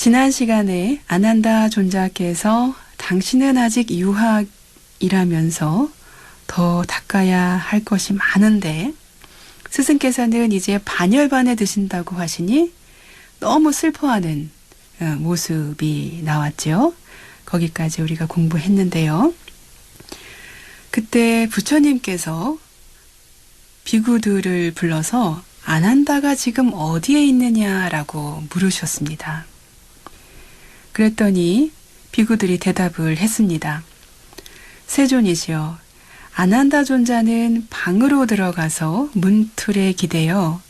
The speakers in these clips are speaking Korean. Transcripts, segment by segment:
지난 시간에 아난다 존자께서 당신은 아직 유학이라면서 더 닦아야 할 것이 많은데 스승께서는 이제 반열반에 드신다고 하시니 너무 슬퍼하는 모습이 나왔죠. 거기까지 우리가 공부했는데요. 그때 부처님께서 비구들을 불러서 아난다가 지금 어디에 있느냐라고 물으셨습니다. 그랬더니 비구들이 대답을 했습니다. 세존이시여, 아난다 존자는 방으로 들어가서 문틀에 기대어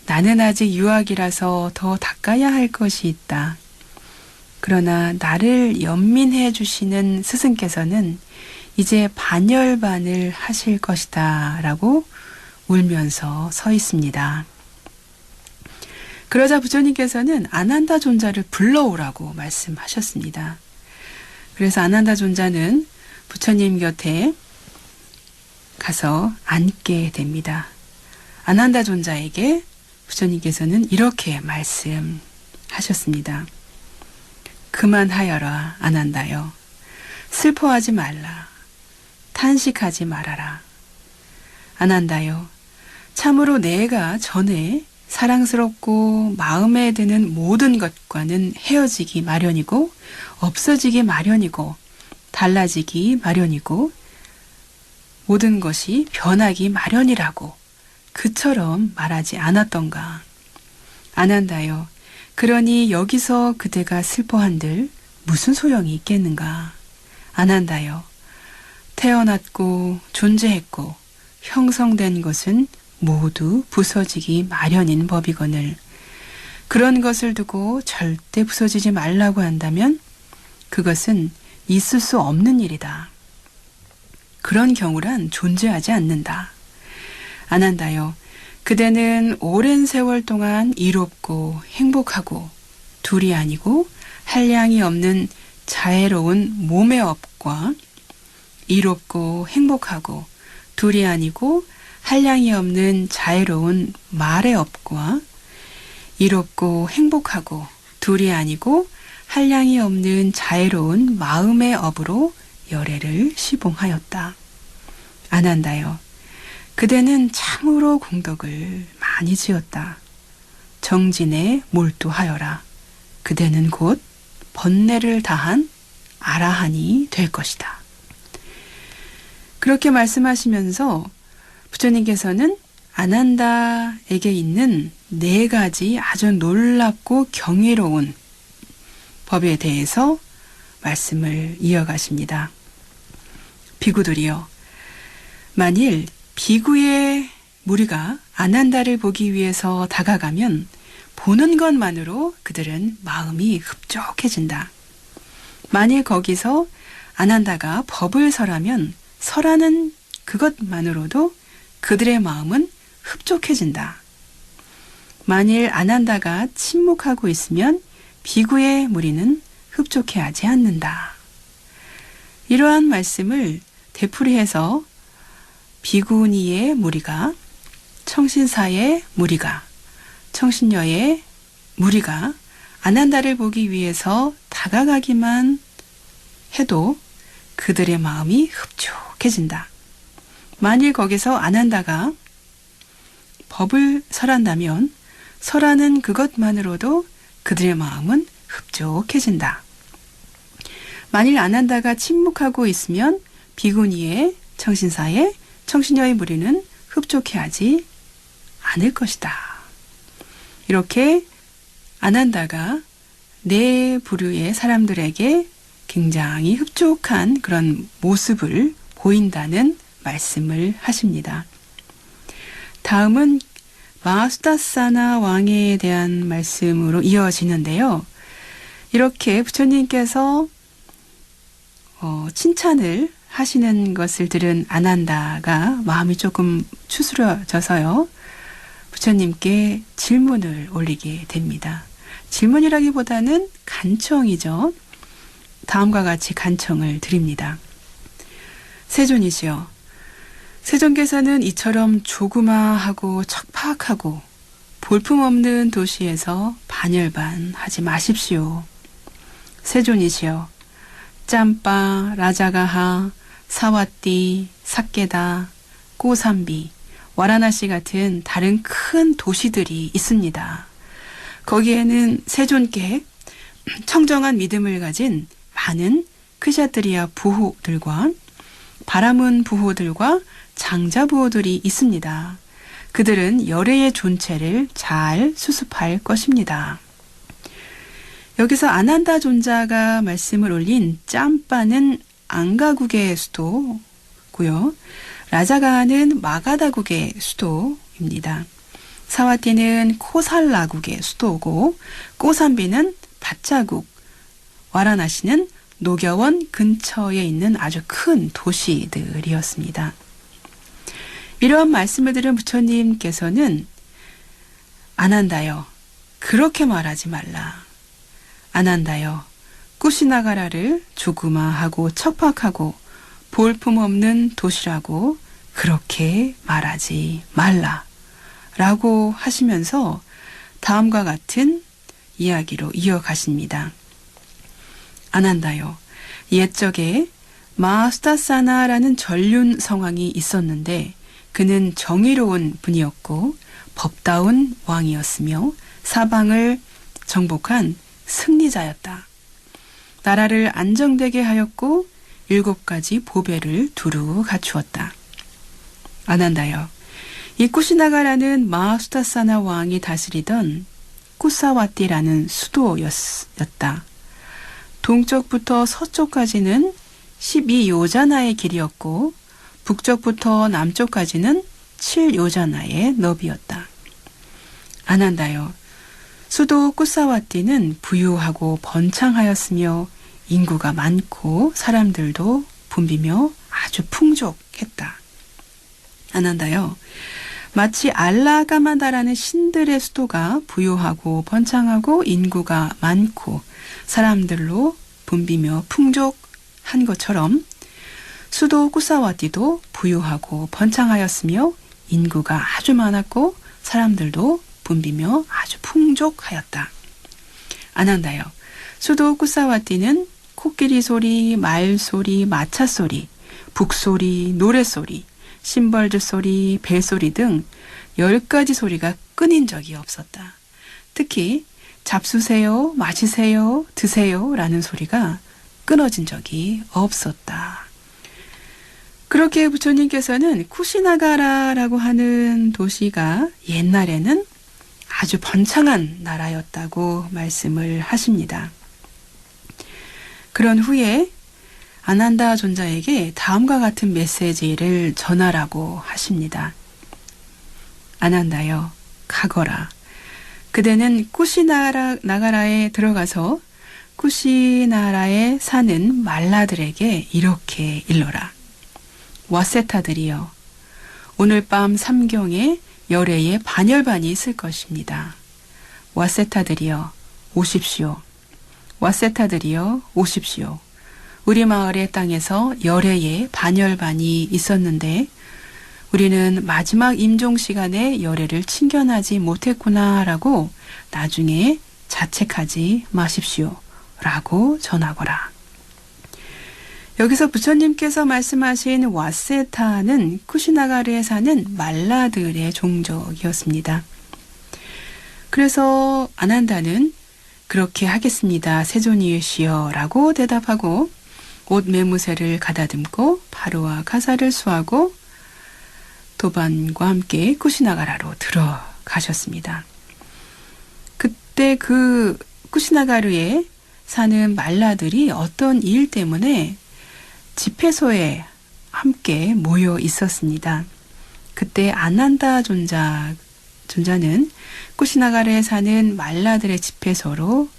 나는 아직 유학이라서 더 닦아야 할 것이 있다. 그러나 나를 연민해 주시는 스승께서는 이제 반열반을 하실 것이다 라고 울면서 서 있습니다. 그러자 부처님께서는 아난다 존자를 불러오라고 말씀하셨습니다. 그래서 아난다 존자는 부처님 곁에 가서 앉게 됩니다. 아난다 존자에게 부처님께서는 이렇게 말씀하셨습니다. 그만하여라 아난다여. 슬퍼하지 말라. 탄식하지 말아라. 아난다여. 참으로 내가 전에 사랑스럽고 마음에 드는 모든 것과는 헤어지기 마련이고 없어지기 마련이고 달라지기 마련이고 모든 것이 변하기 마련이라고 그처럼 말하지 않았던가. 아난다여. 그러니 여기서 그대가 슬퍼한들 무슨 소용이 있겠는가. 아난다여. 태어났고 존재했고 형성된 것은 모두 부서지기 마련인 법이거늘 그런 것을 두고 절대 부서지지 말라고 한다면 그것은 있을 수 없는 일이다. 그런 경우란 존재하지 않는다. 아난다여. 그대는 오랜 세월 동안 이롭고 행복하고 둘이 아니고 한량이 없는 자애로운 몸의 업과 이롭고 행복하고 둘이 아니고 한량이 없는 자애로운 말의 업과 이롭고 행복하고 둘이 아니고 한량이 없는 자애로운 마음의 업으로 열애를 시봉하였다. 아난다여. 그대는 참으로 공덕을 많이 지었다. 정진에 몰두하여라. 그대는 곧 번뇌를 다한 아라한이 될 것이다. 그렇게 말씀하시면서 부처님께서는 아난다에게 있는 4가지 아주 놀랍고 경이로운 법에 대해서 말씀을 이어가십니다. 비구들이여, 만일 비구의 무리가 아난다를 보기 위해서 다가가면 보는 것만으로 그들은 마음이 흡족해진다. 만일 거기서 아난다가 법을 설하면 설하는 그것만으로도 그들의 마음은 흡족해진다. 만일 아난다가 침묵하고 있으면 비구의 무리는 흡족해하지 않는다. 이러한 말씀을 되풀이해서 비구니의 무리가, 청신사의 무리가, 청신녀의 무리가 아난다를 보기 위해서 다가가기만 해도 그들의 마음이 흡족해진다. 만일 거기서 아난다가 법을 설한다면 설하는 그것만으로도 그들의 마음은 흡족해진다. 만일 아난다가 침묵하고 있으면 비구니의, 청신사의, 청신녀의 무리는 흡족해하지 않을 것이다. 이렇게 아난다가 4부류의 사람들에게 굉장히 흡족한 그런 모습을 보인다는 말씀을 하십니다. 다음은 마하수다사나 왕에 대한 말씀으로 이어지는데요. 이렇게 부처님께서 칭찬을 하시는 것을 들은 아난다가 마음이 조금 추스러져서요. 부처님께 질문을 올리게 됩니다. 질문이라기보다는 간청이죠. 다음과 같이 간청을 드립니다. 세존이시여, 세존께서는 이처럼 조그마하고 척박하고 볼품없는 도시에서 반열반하지 마십시오. 세존이시여 짬바, 라자가하, 사와띠, 사케다, 꼬삼비, 와라나시 같은 다른 큰 도시들이 있습니다. 거기에는 세존께 청정한 믿음을 가진 많은 크샤트리아 부호들과 바라문 부호들과 장자 부호들이 있습니다. 그들은 열애의 존재를 잘 수습할 것입니다. 여기서 아난다 존자가 말씀을 올린 짬바는 앙가국의 수도고요. 라자가는 마가다국의 수도입니다. 사와띠는 코살라국의 수도고 꼬삼비는 바짜국, 와라나시는 노겨원 근처에 있는 아주 큰 도시들이었습니다. 이러한 말씀을 들은 부처님께서는 아난다여 그렇게 말하지 말라. 아난다여 꾸시나가라를 조그마하고 척박하고 볼품없는 도시라고 그렇게 말하지 말라 라고 하시면서 다음과 같은 이야기로 이어가십니다. 아난다요. 옛적에 마스타사나라는 전륜 성왕이 있었는데 그는 정의로운 분이었고 법다운 왕이었으며 사방을 정복한 승리자였다. 나라를 안정되게 하였고 7가지 보배를 두루 갖추었다. 아난다여. 이 쿠시나가라는 마하수타사나 왕이 다스리던 쿠사와띠라는 수도였다. 동쪽부터 서쪽까지는 12요자나의 길이었고 북쪽부터 남쪽까지는 7요자나의 너비였다. 아난다여. 수도 쿠사와띠는 부유하고 번창하였으며 인구가 많고 사람들도 붐비며 아주 풍족했다. 아난다여. 마치 알라가마다라는 신들의 수도가 부유하고 번창하고 인구가 많고 사람들로 붐비며 풍족한 것처럼 수도 쿠사와띠도 부유하고 번창하였으며 인구가 아주 많았고 사람들도 붐비며 아주 풍족하였다. 아난다여. 수도 쿠사와띠는 코끼리 소리, 말 소리, 마차 소리, 북소리, 노래소리, 심벌주 소리, 벨소리 등 10가지 소리가 끊인 적이 없었다. 특히 잡수세요, 마시세요, 드세요 라는 소리가 끊어진 적이 없었다. 그렇게 부처님께서는 쿠시나가라라고 하는 도시가 옛날에는 아주 번창한 나라였다고 말씀을 하십니다. 그런 후에 아난다 존자에게 다음과 같은 메시지를 전하라고 하십니다. 아난다여 가거라. 그대는 쿠시나가라에 들어가서 쿠시나라에 사는 말라들에게 이렇게 일러라. 와세타들이여 오늘 밤 삼경에 열애의 반열반이 있을 것입니다. 와세타들이여 오십시오. 와세타들이여 오십시오. 우리 마을의 땅에서 열애의 반열반이 있었는데 우리는 마지막 임종 시간에 열애를 친견하지 못했구나라고 나중에 자책하지 마십시오. 라고 전하거라. 여기서 부처님께서 말씀하신 와세타는 쿠시나가르에 사는 말라들의 종족이었습니다. 그래서 아난다는 그렇게 하겠습니다. 세존이시여 라고 대답하고 옷 매무새를 가다듬고 파루와 가사를 수하고 도반과 함께 쿠시나가라로 들어가셨습니다. 그때 그 쿠시나가르에 사는 말라들이 어떤 일 때문에 집회소에 함께 모여 있었습니다. 그때 아난다 존자는 쿠시나가르에 사는 말라들의 집회소로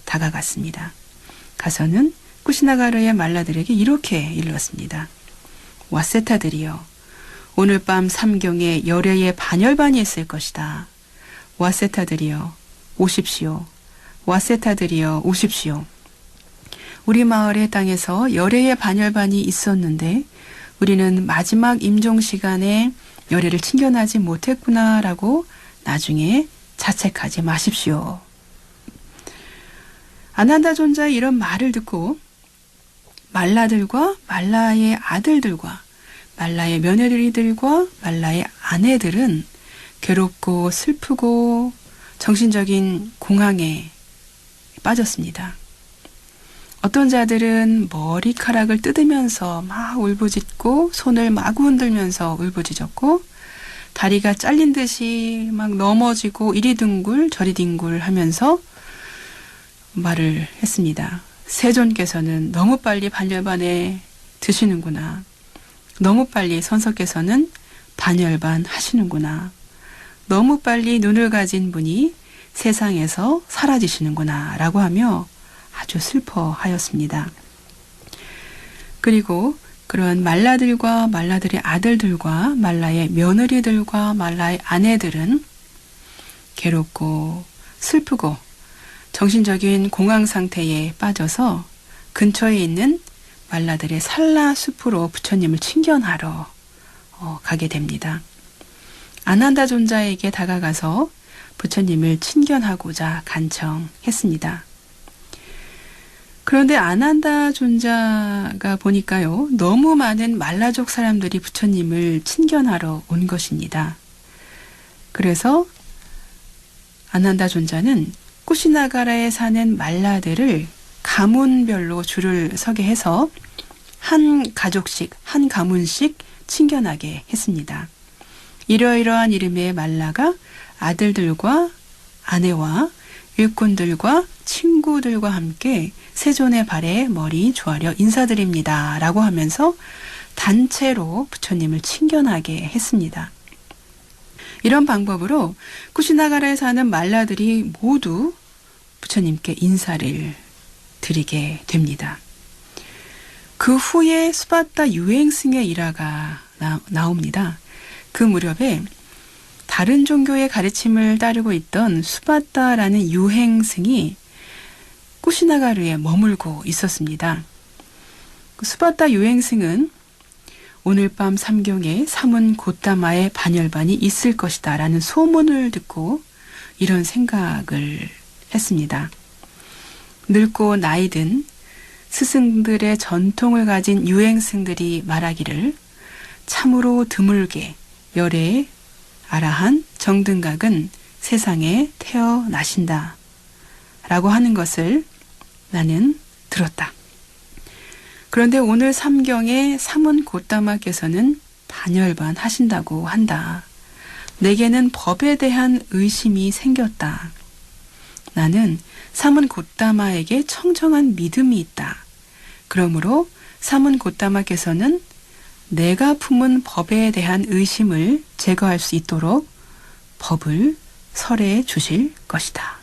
다가갔습니다. 가서는 쿠시나가르의 말라들에게 이렇게 일렀습니다. 와세타들이여 오늘 밤 삼경에 열애의 반열반이 있을 것이다. 와세타들이여 오십시오. 와세타들이여 오십시오. 우리 마을의 땅에서 열애의 반열반이 있었는데 우리는 마지막 임종 시간에 열애를 친견하지 못했구나라고 나중에 자책하지 마십시오. 아난다 존자의 이런 말을 듣고 말라들과 말라의 아들들과 말라의 며느리들과 말라의 아내들은 괴롭고 슬프고 정신적인 공황에 빠졌습니다. 어떤 자들은 머리카락을 뜯으면서 막 울부짖고 손을 마구 흔들면서 울부짖었고 다리가 잘린 듯이 막 넘어지고 이리 둥글 저리 뒹굴 하면서 말을 했습니다. 세존께서는 너무 빨리 반열반에 드시는구나. 너무 빨리 선서께서는 반열반 하시는구나. 너무 빨리 눈을 가진 분이 세상에서 사라지시는구나 라고 하며 아주 슬퍼하였습니다. 그리고 그런 말라들과 말라들의 아들들과 말라의 며느리들과 말라의 아내들은 괴롭고 슬프고 정신적인 공황 상태에 빠져서 근처에 있는 말라들의 살라 숲으로 부처님을 친견하러 가게 됩니다. 아난다 존자에게 다가가서 부처님을 친견하고자 간청했습니다. 그런데 아난다 존자가 보니까요, 너무 많은 말라족 사람들이 부처님을 친견하러 온 것입니다. 그래서 아난다 존자는 쿠시나가라에 사는 말라들을 가문별로 줄을 서게 해서 한 가족씩, 한 가문씩 친견하게 했습니다. 이러이러한 이름의 말라가 아들들과 아내와 일꾼들과 친구들과 함께 세존의 발에 머리 조아려 인사드립니다. 라고 하면서 단체로 부처님을 친견하게 했습니다. 이런 방법으로 쿠시나가라에 사는 말라들이 모두 부처님께 인사를 드리게 됩니다. 그 후에 수바타 유행승의 일화가 나옵니다. 그 무렵에 다른 종교의 가르침을 따르고 있던 수바타라는 유행승이 쿠시나가르에 머물고 있었습니다. 수바타 유행승은 오늘 밤 삼경에 사문 고타마의 반열반이 있을 것이다 라는 소문을 듣고 이런 생각을 했습니다. 늙고 나이든 스승들의 전통을 가진 유행승들이 말하기를 참으로 드물게 열애 아라한 정등각은 세상에 태어나신다 라고 하는 것을 나는 들었다. 그런데 오늘 삼경에 사문 고타마께서는 반열반 하신다고 한다. 내게는 법에 대한 의심이 생겼다. 나는 사문 고타마에게 청정한 믿음이 있다. 그러므로 사문 고타마께서는 내가 품은 법에 대한 의심을 제거할 수 있도록 법을 설해 주실 것이다.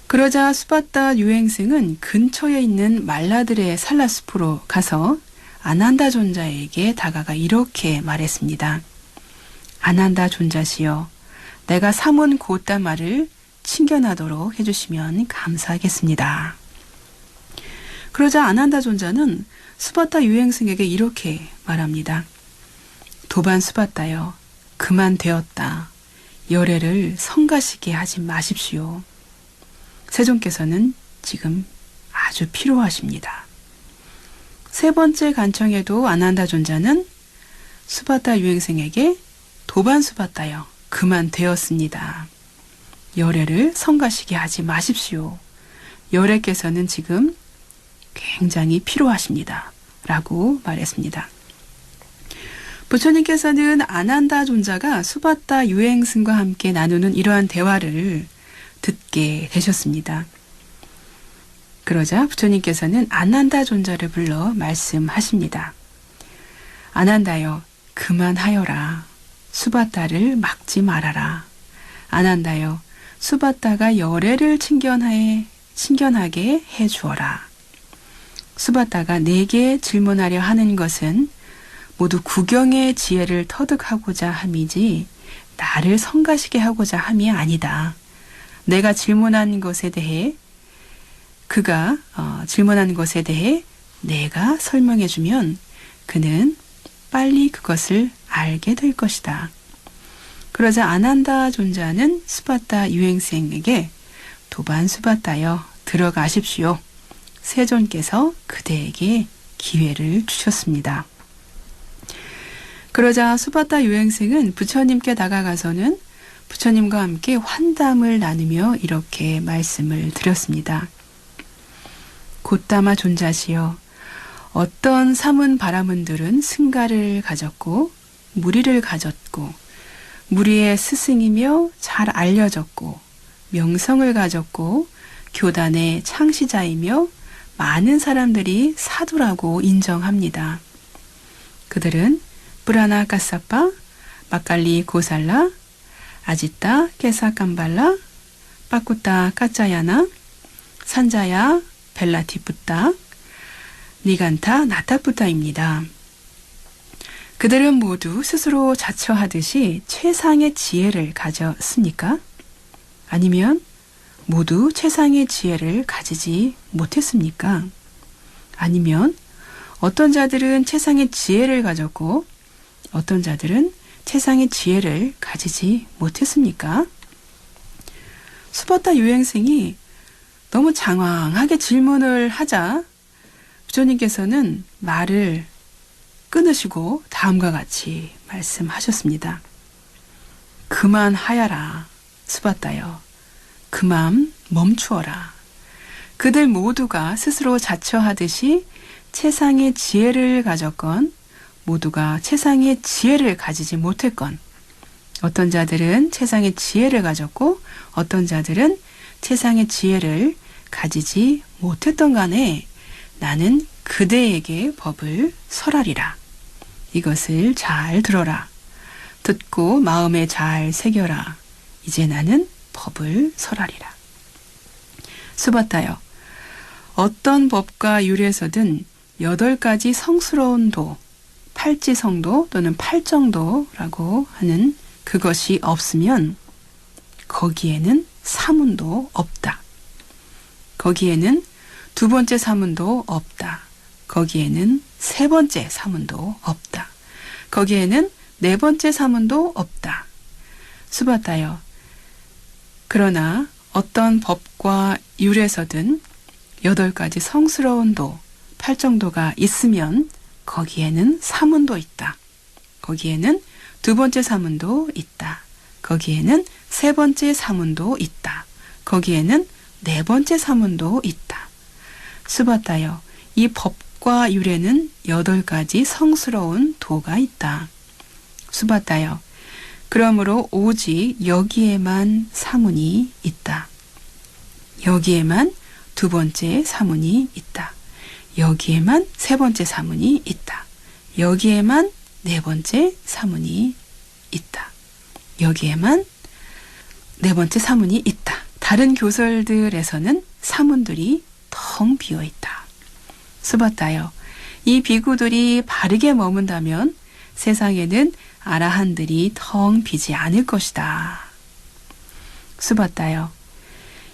그러자 수바타 유행승은 근처에 있는 말라들의 살라숲으로 가서 아난다 존자에게 다가가 이렇게 말했습니다. 아난다 존자시여, 내가 사문 고타마를 친견하도록 해주시면 감사하겠습니다. 그러자 아난다 존자는 수바타 유행승에게 이렇게 말합니다. 도반 수바타여, 그만 되었다. 열애를 성가시게 하지 마십시오. 세존께서는 지금 아주 피로하십니다. 세 번째 간청에도 아난다 존자는 수바타 유행승에게 도반 수바타여, 그만 되었습니다. 열애를 성가시게 하지 마십시오. 열애께서는 지금 굉장히 피로하십니다. 라고 말했습니다. 부처님께서는 아난다 존자가 수바타 유행승과 함께 나누는 이러한 대화를 듣게 되셨습니다. 그러자 부처님께서는 아난다 존자를 불러 말씀하십니다. 아난다여, 그만하여라. 수바타를 막지 말아라. 아난다여, 수바타가 열애를 친견하게 해주어라. 수바타가 내게 질문하려 하는 것은 모두 구경의 지혜를 터득하고자 함이지 나를 성가시게 하고자 함이 아니다. 내가 질문한 것에 대해 그가 질문한 것에 대해 내가 설명해주면 그는 빨리 그것을 알게 될 것이다. 그러자 아난다 존자는 수바타 유행승에게 도반 수바타여 들어가십시오. 세존께서 그대에게 기회를 주셨습니다. 그러자 수바타 유행생은 부처님께 다가가서는 부처님과 함께 환담을 나누며 이렇게 말씀을 드렸습니다. 곧다마 존자시여, 어떤 사문 바라문들은 승가를 가졌고 무리를 가졌고 무리의 스승이며 잘 알려졌고 명성을 가졌고 교단의 창시자이며 많은 사람들이 사두라고 인정합니다. 그들은 브라나 까사빠, 마칼리 고살라, 아지따 깨사깜발라, 빠꾸따 까짜야나, 산자야 벨라티푸따, 니간타 나타푸따입니다. 그들은 모두 스스로 자처하듯이 최상의 지혜를 가졌습니까? 아니면 모두 최상의 지혜를 가지지 못했습니까? 아니면 어떤 자들은 최상의 지혜를 가졌고 어떤 자들은 최상의 지혜를 가지지 못했습니까? 수바타 유행생이 너무 장황하게 질문을 하자 부처님께서는 말을 끊으시고 다음과 같이 말씀하셨습니다. 그만하여라, 수바타여. 그만 멈추어라. 그들 모두가 스스로 자처하듯이 최상의 지혜를 가졌건 모두가 최상의 지혜를 가지지 못했건 어떤 자들은 최상의 지혜를 가졌고 어떤 자들은 최상의 지혜를 가지지 못했던 간에 나는 그대에게 법을 설하리라. 이것을 잘 들어라. 듣고 마음에 잘 새겨라. 이제 나는 법을 설하리라. 수바타여, 어떤 법과 유래에서든 8가지 성스러운 도, 팔지성도 또는 팔정도라고 하는 그것이 없으면 거기에는 사문도 없다. 거기에는 두 번째 사문도 없다. 거기에는 세 번째 사문도 없다. 거기에는 네 번째 사문도 없다. 수바타여, 그러나 어떤 법과 유래에서든 8가지 성스러운 도, 팔정도가 있으면 거기에는 사문도 있다. 거기에는 두 번째 사문도 있다. 거기에는 세 번째 사문도 있다. 거기에는 네 번째 사문도 있다. 수바타여, 이 법과 유래는 8가지 성스러운 도가 있다. 수바타여, 그러므로 오직 여기에만 사문이 있다. 여기에만 두 번째 사문이 있다. 여기에만 세 번째 사문이 있다. 여기에만 네 번째 사문이 있다. 여기에만 네 번째 사문이 있다. 다른 교설들에서는 사문들이 텅 비어 있다. 수바타여, 이 비구들이 바르게 머문다면 세상에는 아라한들이 텅 비지 않을 것이다. 수바타여,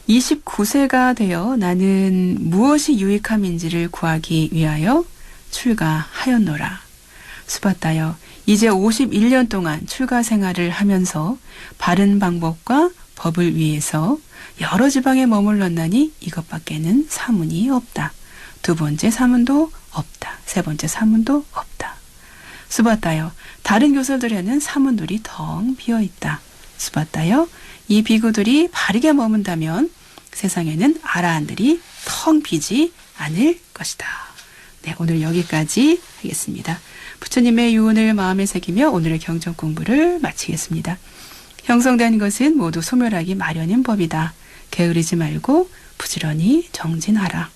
29세가 되어 나는 무엇이 유익함인지를 구하기 위하여 출가하였노라. 수바타여, 이제 51년 동안 출가 생활을 하면서 바른 방법과 법을 위해서 여러 지방에 머물렀나니 이것밖에는 사문이 없다. 두 번째 사문도 없다. 세 번째 사문도 없다. 수바타여, 다른 교설들에는 사문들이 텅 비어있다. 수바타여, 이 비구들이 바르게 머문다면 세상에는 아라한들이 텅 비지 않을 것이다. 네, 오늘 여기까지 하겠습니다. 부처님의 유언을 마음에 새기며 오늘의 경전 공부를 마치겠습니다. 형성된 것은 모두 소멸하기 마련인 법이다. 게으르지 말고 부지런히 정진하라.